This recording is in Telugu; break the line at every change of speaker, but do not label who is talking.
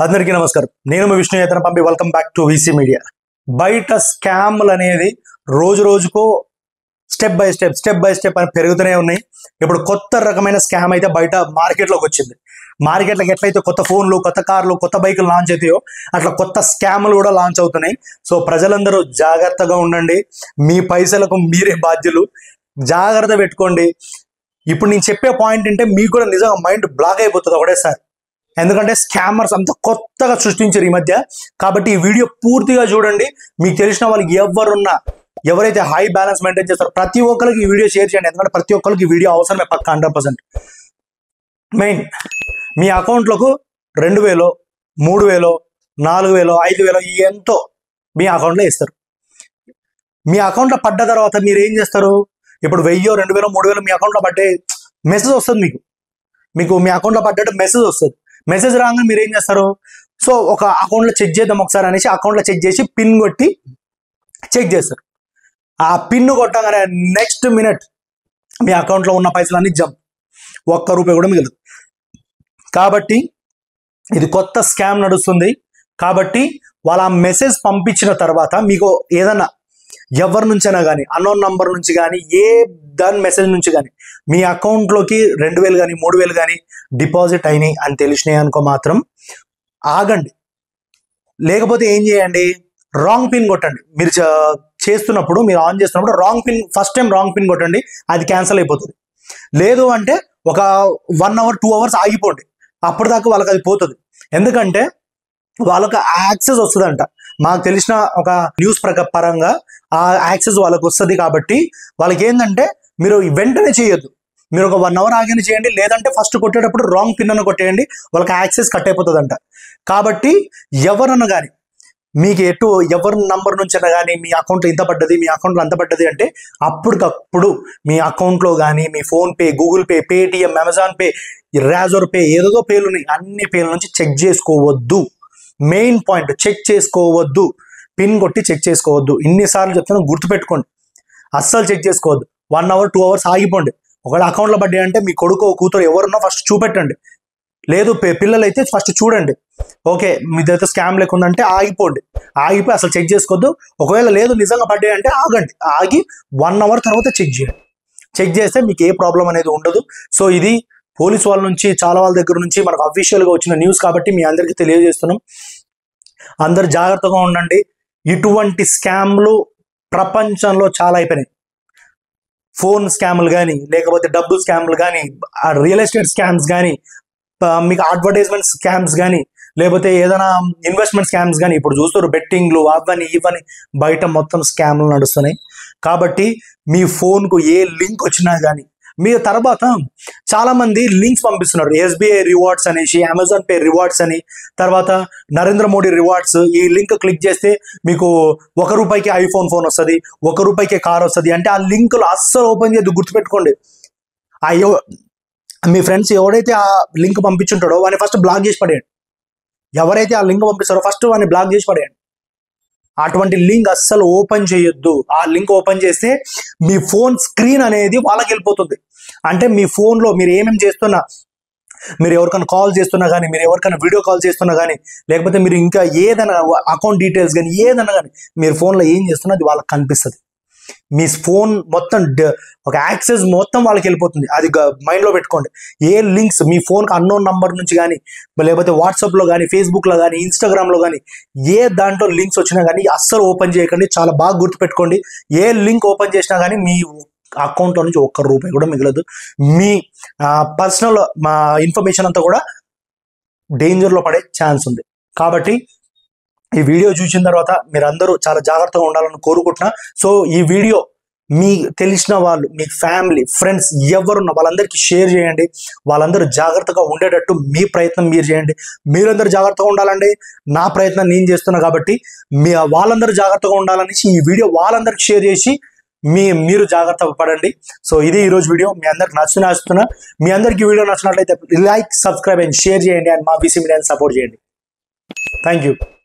అందరికీ నమస్కారం. నేను మీ విష్ణు చేతన పంపి welcome back to VC media. బయట స్కామ్లు అనేది రోజు రోజుకు స్టెప్ బై స్టెప్ అని పెరుగుతూనే ఉన్నాయి. ఇప్పుడు కొత్త రకమైన స్కామ్ అయితే బయట మార్కెట్లోకి వచ్చింది. మార్కెట్లోకి ఎట్లయితే కొత్త ఫోన్లు, కొత్త కార్లు, కొత్త బైకులు లాంచ్ అవుతాయో అట్లా కొత్త స్కామ్లు కూడా లాంచ్ అవుతున్నాయి. సో ప్రజలందరూ జాగ్రత్తగా ఉండండి. మీ పైసలకు మీరే బాధ్యులు. జాగ్రత్త పెట్టుకోండి. ఇప్పుడు నేను చెప్పే పాయింట్ అంటే మీకు కూడా నిజంగా మైండ్ బ్లాక్ అయిపోతుంది ఒకటేసారి. ఎందుకంటే స్కామర్స్ అంత కొత్తగా సృష్టించారు ఈ మధ్య. కాబట్టి ఈ వీడియో పూర్తిగా చూడండి. మీకు తెలిసిన వాళ్ళకి ఎవరైతే హై బ్యాలెన్స్ మెయింటైన్ చేస్తారో ప్రతి ఒక్కరికి ఈ వీడియో షేర్ చేయండి. ఎందుకంటే ప్రతి ఒక్కరికి ఈ వీడియో అవసరమే పక్క 100%. మెయిన్ మీ అకౌంట్లకు 2000, 3000, 4000, 5000 ఎంతో మీ అకౌంట్లో ఇస్తారు. మీ అకౌంట్లో పడ్డ తర్వాత మీరు ఏం చేస్తారు? ఇప్పుడు 1000, 2000, 3000 మీ అకౌంట్లో పడ్డే మెసేజ్ వస్తుంది. మీకు మీ అకౌంట్లో పడ్డట్టు మెసేజ్ వస్తుంది. మెసేజ్ రాగానే మీరు ఏం చేస్తారు? సో ఒక అకౌంట్లో చెక్ చేద్దాం ఒకసారి అనేసి అకౌంట్లో చెక్ చేసి పిన్ కొట్టి చెక్ చేస్తారు. ఆ పిన్ కొట్టగానే నెక్స్ట్ మినిట్ మీ అకౌంట్లో ఉన్న పైసలన్నీ జంప్, ₹1 కూడా మిగలదు. కాబట్టి ఇది కొత్త స్కామ్ నడుస్తుంది. కాబట్టి వాళ్ళ మెసేజ్ పంపించిన తర్వాత మీకు ఏదన్నా ఎవరి నుంచైనా కానీ, అన్నోన్ నంబర్ నుంచి కానీ, ఏ దాని మెసేజ్ నుంచి కానీ మీ అకౌంట్లోకి 2000 కానీ 3000 కానీ డిపాజిట్ అయినాయి అని తెలిసినాయి అనుకో మాత్రం ఆగండి. లేకపోతే ఏం చేయండి? రాంగ్ పిన్ కొట్టండి. మీరు చేస్తున్నప్పుడు, మీరు ఆన్ చేస్తున్నప్పుడు wrong pin, first time wrong pin కొట్టండి, అది క్యాన్సిల్ అయిపోతుంది. లేదు అంటే ఒక 1 hour 2 hours ఆగిపోండి. అప్పటిదాకా వాళ్ళకి అది పోతుంది. ఎందుకంటే వాళ్ళకి యాక్సెస్ వస్తుందంట. మాకు తెలిసిన ఒక న్యూస్ పరంగా ఆ యాక్సెస్ వాళ్ళకి వస్తుంది. కాబట్టి వాళ్ళకి ఏంటంటే మీరు వెంటనే చేయొద్దు. మీరు ఒక 1 hour ఆగిన చేయండి. లేదంటే ఫస్ట్ కొట్టేటప్పుడు రాంగ్ పిన్ అన్న కొట్టేయండి. వాళ్ళకి యాక్సెస్ కట్ అయిపోతుందంట. కాబట్టి ఎవరన్నా కానీ మీకు ఎవరి నంబర్ నుంచైనా కానీ మీ అకౌంట్లో ఇంత పడ్డది, మీ అకౌంట్లో అంత పడ్డది అంటే అప్పటికప్పుడు మీ అకౌంట్లో కానీ మీ PhonePe, Google Pay, Paytm, Amazon Pay, Razorpay, ఏదో పేర్లు ఉన్నాయి, అన్ని పేర్ల నుంచి చెక్ చేసుకోవద్దు. మెయిన్ పాయింట్, చెక్ చేసుకోవద్దు. పిన్ కొట్టి చెక్ చేసుకోవద్దు. ఇన్నిసార్లు చెప్తాను, గుర్తుపెట్టుకోండి. అస్సలు చెక్ చేసుకోవద్దు. 1 hour 2 hours ఆగిపోండి. ఒకవేళ అకౌంట్లో పడ్డాయి అంటే మీ కొడుకు కూతురు ఎవరున్నా ఫస్ట్ చూపెట్టండి. లేదు పిల్లలు అయితే ఫస్ట్ చూడండి. ఓకే మీదైతే స్కామ్ లేకుందంటే ఆగిపోండి. ఆగిపోయి అసలు చెక్ చేసుకోవద్దు. ఒకవేళ లేదు నిజంగా పడ్డాయి అంటే ఆగండి. ఆగి 1 hour తర్వాత చెక్ చేయండి. చెక్ చేస్తే మీకు ఏ ప్రాబ్లం అనేది ఉండదు. సో ఇది పోలీస్ వాళ్ళ నుంచి, చాలా వాళ్ళ దగ్గర నుంచి మనకు అఫీషియల్గా వచ్చిన న్యూస్ కాబట్టి మీ అందరికీ తెలియజేస్తున్నాం. అందరు జాగ్రత్తగా ఉండండి. ఇటువంటి స్కామ్లు ప్రపంచంలో చాలా అయిపోయినాయి. ఫోన్ స్కామ్లు కానీ, లేకపోతే డబ్బు స్కామ్లు కానీ, రియల్ ఎస్టేట్ స్కామ్స్ కానీ, మీకు అడ్వర్టైజ్మెంట్ స్కామ్స్ కానీ, లేకపోతే ఏదైనా ఇన్వెస్ట్మెంట్ స్కామ్స్ కానీ, ఇప్పుడు చూస్తారు బెట్టింగ్లు అవని ఇవని బయట మొత్తం స్కామ్లు నడుస్తున్నాయి. కాబట్టి మీ ఫోన్కు ఏ లింక్ వచ్చినా కానీ మీరు తర్వాత చాలా మంది లింక్స్ పంపిస్తున్నారు. SBI రివార్డ్స్ అనేసి, అమెజాన్ పే రివార్డ్స్ అని, తర్వాత నరేంద్ర మోడీ రివార్డ్స్. ఈ లింక్ క్లిక్ చేస్తే మీకు ₹1 ఐఫోన్ ఫోన్ వస్తుంది, ₹1 కార్ వస్తుంది అంటే ఆ లింకులు అస్సలు ఓపెన్ చేయద్దు. గుర్తుపెట్టుకోండి. మీ ఫ్రెండ్స్ ఎవడైతే ఆ లింక్ పంపించుంటాడో వాడిని ఫస్ట్ బ్లాక్ చేసి పడేయండి. ఎవరైతే ఆ లింక్ పంపిస్తారో ఫస్ట్ వాడిని బ్లాక్ చేసి పడేయండి. అటువంటి లింక్ అస్సలు ఓపెన్ చేయొద్దు. ఆ లింక్ ఓపెన్ చేస్తే మీ ఫోన్ స్క్రీన్ అనేది వాళ్ళకి వెళ్ళిపోతుంది. అంటే మీ ఫోన్లో మీరు ఏమేమి చేస్తున్నా, మీరు ఎవరికైనా కాల్ చేస్తున్నా కానీ, మీరు ఎవరికైనా వీడియో కాల్ చేస్తున్నా కానీ, లేకపోతే మీరు ఇంకా ఏదైనా అకౌంట్ డీటెయిల్స్ కానీ ఏదైనా కానీ మీరు ఫోన్లో ఏం చేస్తున్నా అది వాళ్ళకి కనిపిస్తుంది. మీ ఫోన్ మొత్తం ఒక యాక్సెస్ మొత్తం వాళ్ళకి వెళ్ళిపోతుంది. అది మైండ్లో పెట్టుకోండి. ఏ లింక్స్ మీ ఫోన్కి అన్నోన్ నంబర్ నుంచి కానీ, లేకపోతే వాట్సాప్లో కానీ, ఫేస్బుక్లో కానీ, ఇన్స్టాగ్రామ్లో కానీ ఏ దాంట్లో లింక్స్ వచ్చినా కానీ అస్సలు ఓపెన్ చేయకండి. చాలా బాగా గుర్తుపెట్టుకోండి. ఏ లింక్ ఓపెన్ చేసినా కానీ మీ అకౌంట్లో నుంచి ₹1 కూడా మిగలదు. మీ పర్సనల్ ఇన్ఫర్మేషన్ అంతా కూడా డేంజర్లో పడే ఛాన్స్ ఉంది. కాబట్టి ఈ వీడియో చూసిన తర్వాత మీరందరూ చాలా జాగ్రత్తగా ఉండాలని కోరుకుంటున్నా. సో ఈ వీడియో మీ తెలిసిన వాళ్ళు, మీ ఫ్యామిలీ, ఫ్రెండ్స్ ఎవరున్నా వాళ్ళందరికీ షేర్ చేయండి. వాళ్ళందరూ జాగ్రత్తగా ఉండేటట్టు మీ ప్రయత్నం మీరు చేయండి. మీరందరూ జాగ్రత్తగా ఉండాలండి. నా ప్రయత్నం నేను చేస్తున్నా కాబట్టి వాళ్ళందరూ జాగ్రత్తగా ఉండాలనేసి ఈ వీడియో వాళ్ళందరికీ షేర్ చేసి మీరు జాగ్రత్త పడండి. సో ఇది ఈరోజు వీడియో. మీ అందరికి నచ్చుతున్నా. మీ అందరికీ వీడియో నచ్చినట్లయితే లైక్, సబ్స్క్రైబ్ అండ్ షేర్ చేయండి. అండ్ మా వీసీ మీడియాని సపోర్ట్ చేయండి. Thank you.